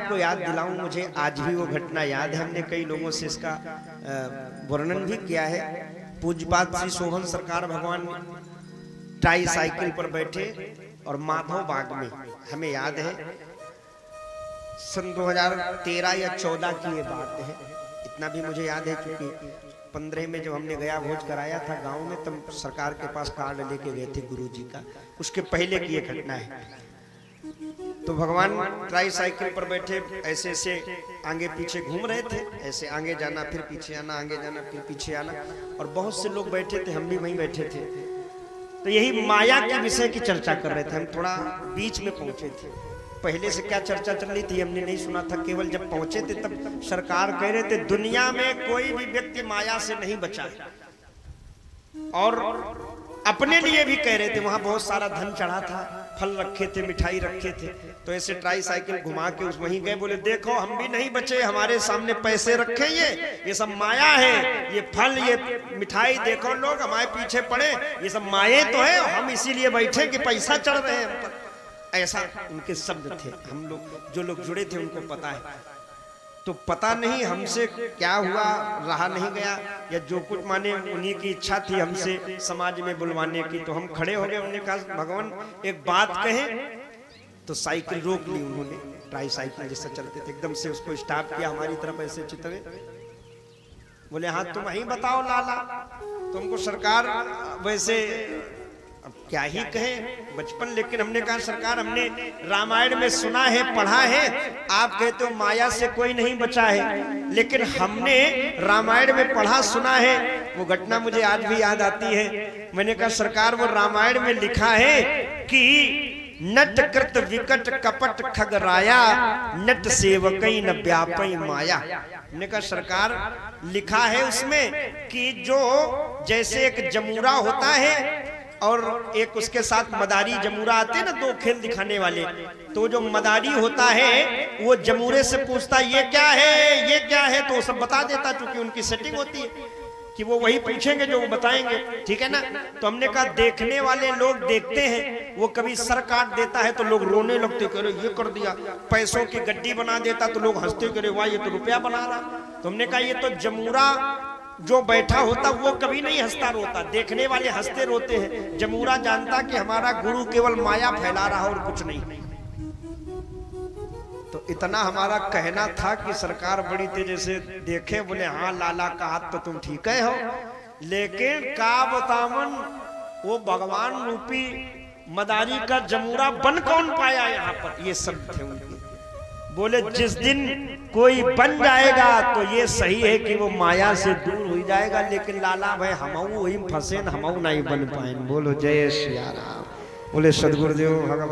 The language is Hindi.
आपको याद दिलाऊं, मुझे आज भी वो घटना याद है। हमने कई लोगों से इसका वर्णन भी किया है। पूज्यपाद श्री शोभन सरकार भगवान ट्राई साइकिल पर बैठे और माधव बाग में, हमें याद है सन 2013 या 14 की ये बात है। इतना भी मुझे याद है क्योंकि 15 में जब हमने गया भोज कराया था गांव में, तब सरकार के पास कार्ड लेके गए थे गुरुजी का। उसके पहले की ये घटना है। तो भगवान ट्राई साइकिल पर बैठे ऐसे ऐसे आगे पीछे घूम रहे थे, ऐसे आगे जाना फिर पीछे आना, आगे जाना फिर पीछे आना, और बहुत से लोग बैठे थे, हम भी वहीं बैठे थे। तो यही माया के विषय की चर्चा कर रहे थे। हम थोड़ा बीच में पहुंचे थे। पहले से क्या चर्चा चल रही थी हमने नहीं सुना था, केवल जब पहुंचे थे तब सरकार कह रहे थे दुनिया में कोई भी व्यक्ति माया से नहीं बचा, और अपने लिए भी कह रहे थे। वहां बहुत सारा धन चढ़ा था, फल रखे थे, मिठाई रखे थे। तो ऐसे ट्राई साइकिल घुमा के उस वहीं गए, बोले देखो हम भी नहीं बचे, हमारे सामने पैसे रखे, ये सब माया है, ये फल ये मिठाई देखो, लोग हमारे पीछे पड़े, ये सब माये तो है, हम इसीलिए बैठे कि पैसा चढ़ रहे हैं हम पर। ऐसा उनके शब्द थे। हम लोग जो लोग जुड़े थे उनको पता है। तो पता नहीं हमसे क्या हुआ, रहा नहीं गया, या जो कुछ माने उन्हीं की इच्छा थी हमसे समाज में बुलवाने की। तो हम खड़े हो गए, उन्होंने कहा भगवान एक बात कहें। तो साइकिल रोक ली उन्होंने, ट्राई साइकिल जैसा चलते थे, एकदम से उसको स्टॉप किया, हमारी तरफ ऐसे चितवे, बोले हाँ तुम ही बताओ लाला। तुमको सरकार वैसे अब क्या ही कहे बचपन, लेकिन हमने कहा सरकार हमने रामायण में सुना है, पढ़ा है, आप कहते हो माया से कोई नहीं बचा है, लेकिन हमने रामायण में पढ़ा सुना है। वो घटना मुझे आज भी याद आती है। मैंने कहा सरकार वो रामायण में लिखा है कि नट कृत विकट कपट खगराया, नट सेवकई न व्यापई माया। हमने कहा सरकार लिखा है उसमें कि जो जैसे एक जमूरा होता है और एक उसके साथ मदारी जमूरा आते हैं ना, दो खेल दिखाने वाले, तो जो मदारी होता है वो जमूरे से पूछता ये क्या है, ये क्या है, तो वो सब बता देता, क्योंकि उनकी सेटिंग होती है कि वो वही पूछेंगे जो वो बताएंगे, ठीक है ना। तो हमने कहा देखने वाले लोग देखते हैं, वो कभी सर काट देता है तो लोग रोने लगते, कह रहे ये कर दिया, पैसों की गड्डी बना देता तो लोग हंसते, कह रहे वाह ये तो रुपया बना रहा। तो हमने कहा ये तो जमूरा जो बैठा होता वो कभी नहीं हंसता रोता, देखने वाले हंसते रोते हैं। जमूरा जानता कि हमारा गुरु केवल माया फैला रहा और कुछ नहीं। तो इतना हमारा कहना था कि सरकार बड़ी तेजी से देखे, बोले हाँ लाला का हाथ तो तुम ठीक है हो, लेकिन का बतावन वो भगवान रूपी मदारी का जमूरा बन कौन पाया यहाँ पर, ये सब थे उनके। बोले जिस दिन कोई बन जाएगा तो ये सही है कि वो माया से दूर हो जाएगा, लेकिन लाला भाई हमऊ वही फंसे, हमऊ नहीं बन पाए। बोलो जय श्री राम, बोले सदगुरुदेव भगवान।